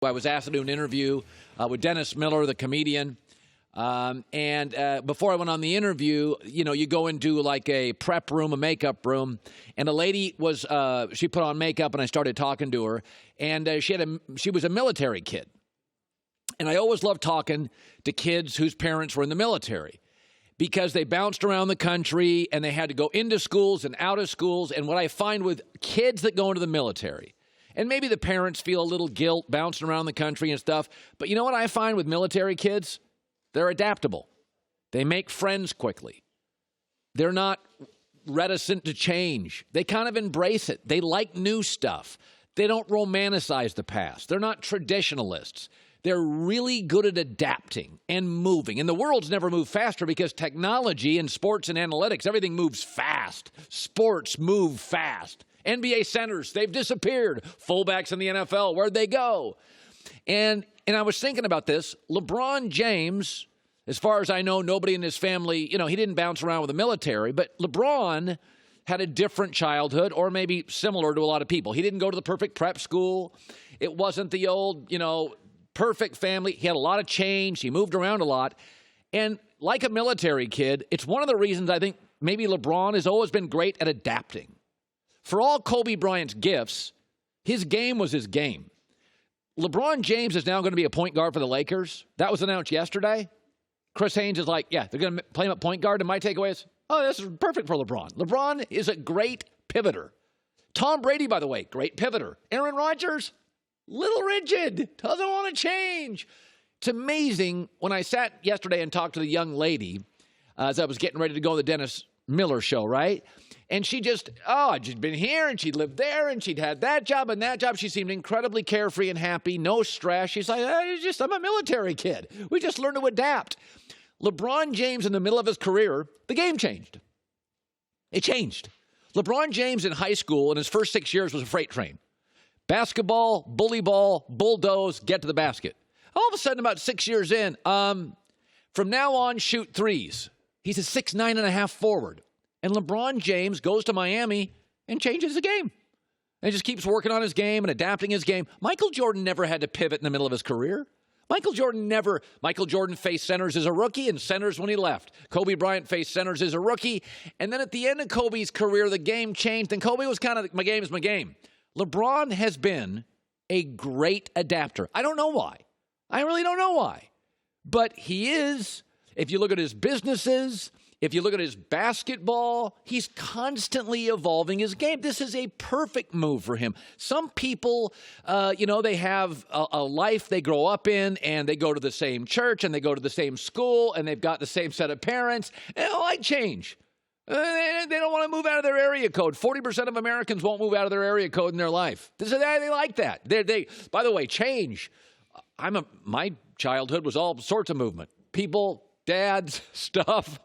I was asked to do an interview with Dennis Miller, the comedian. And before I went on the interview, you go into like a prep room, a makeup room, and a lady was, she put on makeup and I started talking to her, and she was a military kid. And I always loved talking to kids whose parents were in the military because they bounced around the country and they had to go into schools and out of schools. And what I find with kids that go into the military, and maybe the parents feel a little guilt bouncing around the country and stuff, but you know what I find with military kids? They're adaptable. They make friends quickly. They're not reticent to change. They kind of embrace it. They like new stuff. They don't romanticize the past. They're not traditionalists. They're really good at adapting and moving. And the world's never moved faster because technology and sports and analytics, everything moves fast. Sports move fast. NBA centers, they've disappeared. Fullbacks in the NFL, where'd they go? And I was thinking about this. LeBron James, as far as I know, nobody in his family, he didn't bounce around with the military, but LeBron had a different childhood, or maybe similar to a lot of people. He didn't go to the perfect prep school. It wasn't the old, perfect family. He had a lot of change. He moved around a lot. And like a military kid, it's one of the reasons I think maybe LeBron has always been great at adapting. For all Kobe Bryant's gifts, his game was his game. LeBron James is now going to be a point guard for the Lakers. That was announced yesterday. Chris Haynes is like, yeah, they're going to play him at point guard. And my takeaway is, oh, this is perfect for LeBron. LeBron is a great pivoter. Tom Brady, by the way, great pivoter. Aaron Rodgers, little rigid, doesn't want to change. It's amazing when I sat yesterday and talked to the young lady as I was getting ready to go to the Dennis Miller show, right? And she she'd been here and she'd lived there and she'd had that job and that job. She seemed incredibly carefree and happy, no stress. She's like, I'm a military kid. We just learned to adapt. LeBron James, in the middle of his career, the game changed. It changed. LeBron James in high school in his first 6 years was a freight train. Basketball, bully ball, bulldoze, get to the basket. All of a sudden, about 6 years in, from now on, shoot threes. He's a 6'9.5" forward. And LeBron James goes to Miami and changes the game. And just keeps working on his game and adapting his game. Michael Jordan never had to pivot in the middle of his career. Michael Jordan faced centers as a rookie and centers when he left. Kobe Bryant faced centers as a rookie. And then at the end of Kobe's career, the game changed. And Kobe was kind of, my game is my game. LeBron has been a great adapter. I don't know why. I really don't know why. But he is. If you look at his businesses, if you look at his basketball, he's constantly evolving his game. This is a perfect move for him. Some people, they have a life they grow up in, and they go to the same church, and they go to the same school, and they've got the same set of parents, and they like change. They don't want to move out of their area code. 40% of Americans won't move out of their area code in their life. They like that. By the way, change. My childhood was all sorts of movement. People, dads, stuff.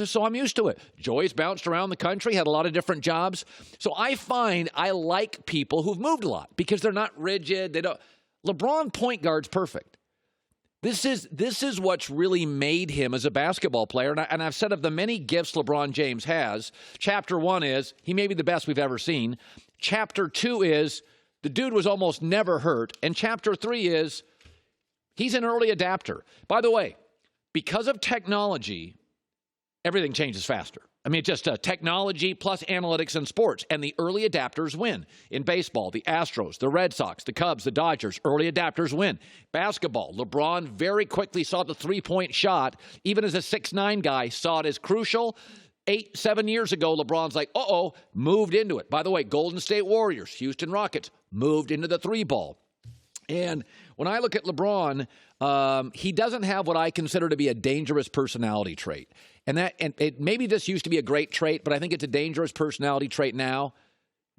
So I'm used to it. Joy's bounced around the country, had a lot of different jobs. So I find I like people who've moved a lot because they're not rigid. LeBron point guard's perfect. This is what's really made him as a basketball player. And I've said of the many gifts LeBron James has, chapter 1 is he may be the best we've ever seen. Chapter 2 is the dude was almost never hurt. And chapter 3 is he's an early adapter. By the way, because of technology, everything changes faster. I mean, just technology plus analytics in sports, and the early adapters win. In baseball, the Astros, the Red Sox, the Cubs, the Dodgers, early adapters win. Basketball, LeBron very quickly saw the three-point shot, even as a 6'9" guy, saw it as crucial. 7 years ago, LeBron's like, moved into it. By the way, Golden State Warriors, Houston Rockets, moved into the three ball. And when I look at LeBron, he doesn't have what I consider to be a dangerous personality trait. And maybe this used to be a great trait, but I think it's a dangerous personality trait now.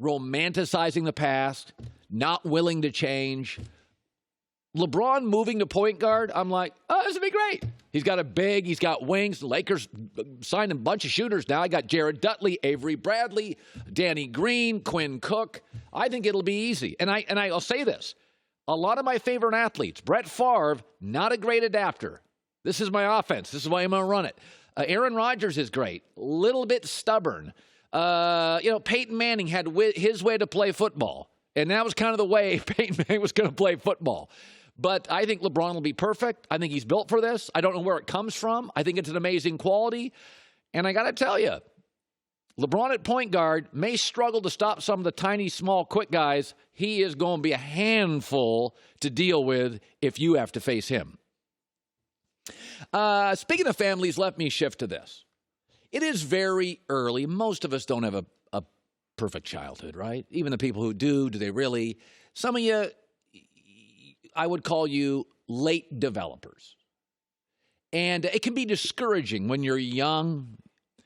Romanticizing the past, not willing to change. LeBron moving to point guard, I'm like, this would be great. He's got wings. The Lakers signed a bunch of shooters now. I got Jared Dudley, Avery Bradley, Danny Green, Quinn Cook. I think it'll be easy. And I'll say this. A lot of my favorite athletes, Brett Favre, not a great adapter. This is my offense. This is why I'm going to run it. Aaron Rodgers is great. Little bit stubborn. Peyton Manning had his way to play football. And that was kind of the way Peyton Manning was going to play football. But I think LeBron will be perfect. I think he's built for this. I don't know where it comes from. I think it's an amazing quality. And I got to tell you, LeBron at point guard may struggle to stop some of the tiny, small, quick guys. He is going to be a handful to deal with if you have to face him. Speaking of families, let me shift to this. It is very early. Most of us don't have a perfect childhood, right? Even the people who do they really? Some of you, I would call you late developers. And it can be discouraging when you're young,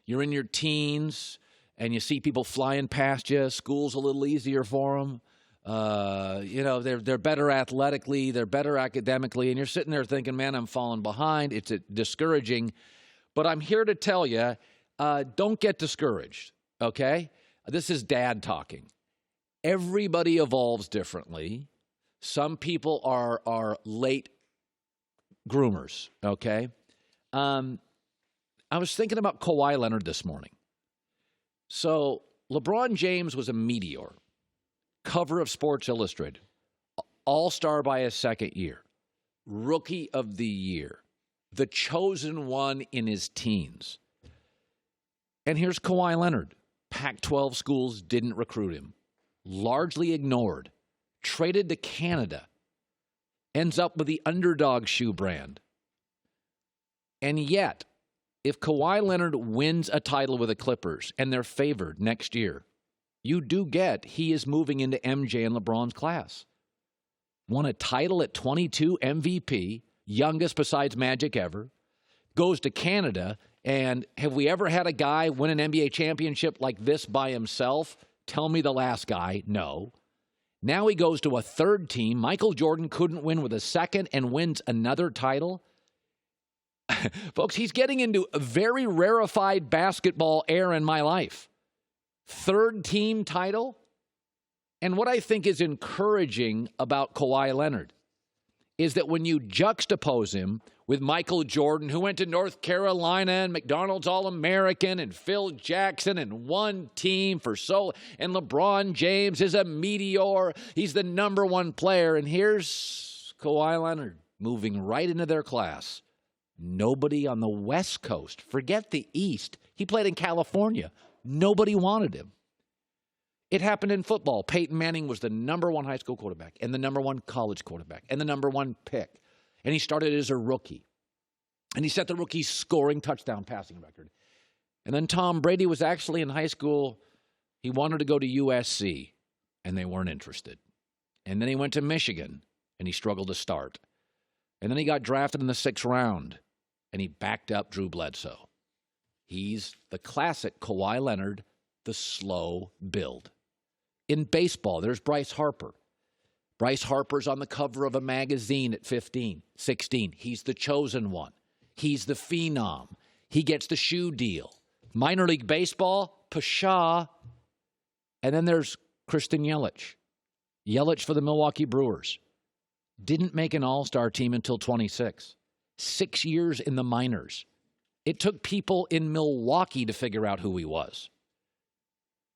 you're in your teens, and you see people flying past you. School's a little easier for them. They're better athletically, they're better academically, and you're sitting there thinking, man, I'm falling behind. It's discouraging. But I'm here to tell you, don't get discouraged, okay? This is dad talking. Everybody evolves differently. Some people are late groomers, okay? I was thinking about Kawhi Leonard this morning. So LeBron James was a meteor, cover of Sports Illustrated, all-star by his second year, rookie of the year, the chosen one in his teens. And here's Kawhi Leonard. Pac-12 schools didn't recruit him, largely ignored, traded to Canada, ends up with the Underdog shoe brand. And yet, if Kawhi Leonard wins a title with the Clippers and they're favored next year, you do get he is moving into MJ and LeBron's class. Won a title at 22, MVP, youngest besides Magic ever, goes to Canada. And have we ever had a guy win an NBA championship like this by himself? Tell me the last guy. No. Now he goes to a third team. Michael Jordan couldn't win with a second and wins another title. Folks, he's getting into a very rarefied basketball era in my life. Third team title. And what I think is encouraging about Kawhi Leonard is that when you juxtapose him with Michael Jordan, who went to North Carolina and McDonald's All-American and Phil Jackson and one team and LeBron James is a meteor. He's the number one player. And here's Kawhi Leonard moving right into their class. Nobody on the West Coast, forget the East. He played in California. Nobody wanted him. It happened in football. Peyton Manning was the number one high school quarterback and the number one college quarterback and the number one pick. And he started as a rookie. And he set the rookie scoring touchdown passing record. And then Tom Brady was actually in high school. He wanted to go to USC, and they weren't interested. And then he went to Michigan, and he struggled to start. And then he got drafted in the 6th round, and he backed up Drew Bledsoe. He's the classic Kawhi Leonard, the slow build. In baseball, there's Bryce Harper. Bryce Harper's on the cover of a magazine at 15, 16. He's the chosen one. He's the phenom. He gets the shoe deal. Minor league baseball, Pshaw. And then there's Christian Yelich. Yelich for the Milwaukee Brewers. Didn't make an all-star team until 26. 6 years in the minors. It took people in Milwaukee to figure out who he was.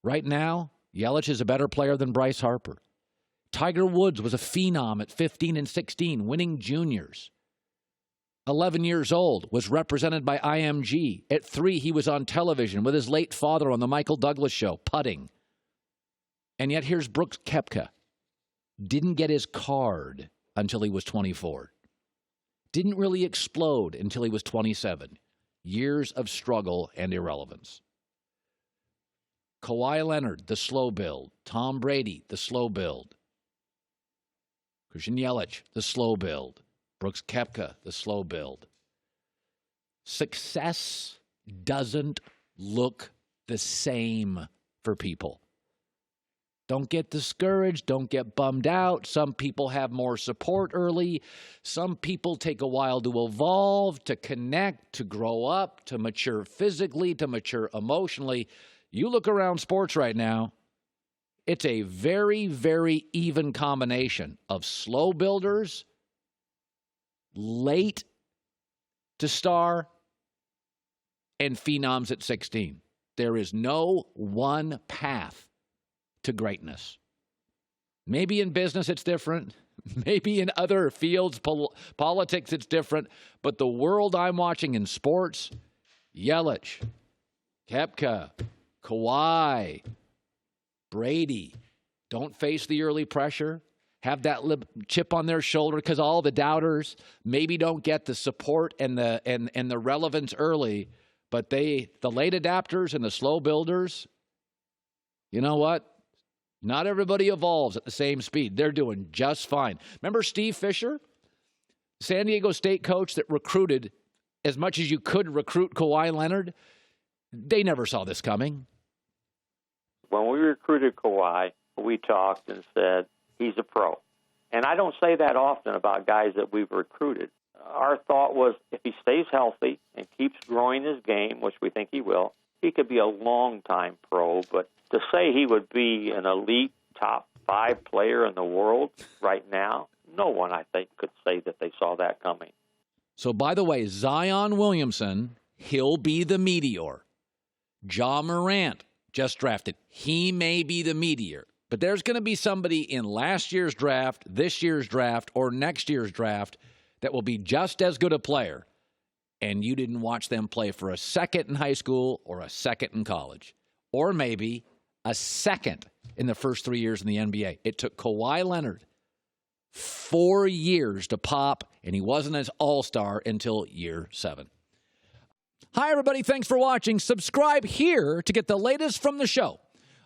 Right now, Yelich is a better player than Bryce Harper. Tiger Woods was a phenom at 15 and 16, winning juniors. 11 years old, was represented by IMG. At 3, he was on television with his late father on the Michael Douglas show, putting. And yet here's Brooks Koepka. Didn't get his card until he was 24. Didn't really explode until he was 27. Years of struggle and irrelevance. Kawhi Leonard, the slow build. Tom Brady, the slow build. Christian Yelich, the slow build. Brooks Koepka, the slow build. Success doesn't look the same for people. Don't get discouraged. Don't get bummed out. Some people have more support early. Some people take a while to evolve, to connect, to grow up, to mature physically, to mature emotionally. You look around sports right now, it's a very, very even combination of slow builders, late to star, and phenoms at 16. There is no one path to greatness. Maybe in business it's different. Maybe in other fields, politics, it's different. But the world I'm watching in sports, Yelich, Koepka, Kawhi, Brady, don't face the early pressure. Have that chip on their shoulder because all the doubters maybe don't get the support and the relevance early. But the late adapters and the slow builders, you know what? Not everybody evolves at the same speed. They're doing just fine. Remember Steve Fisher, San Diego State coach that recruited as much as you could recruit Kawhi Leonard? They never saw this coming. When we recruited Kawhi, we talked and said, he's a pro. And I don't say that often about guys that we've recruited. Our thought was if he stays healthy and keeps growing his game, which we think he will, he could be a long-time pro. But to say he would be an elite top 5 player in the world right now, no one, I think, could say that they saw that coming. So, by the way, Zion Williamson, he'll be the meteor. Ja Morant, just drafted. He may be the meteor. But there's going to be somebody in last year's draft, this year's draft, or next year's draft that will be just as good a player, and you didn't watch them play for a second in high school or a second in college, or maybe a second in the first 3 years in the NBA. It took Kawhi Leonard 4 years to pop, and he wasn't an all-star until year 7. Hi, everybody. Thanks for watching. Subscribe here to get the latest from the show.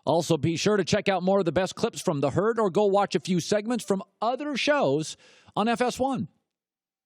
Also, be sure to check out more of the best clips from The Herd or go watch a few segments from other shows on FS1.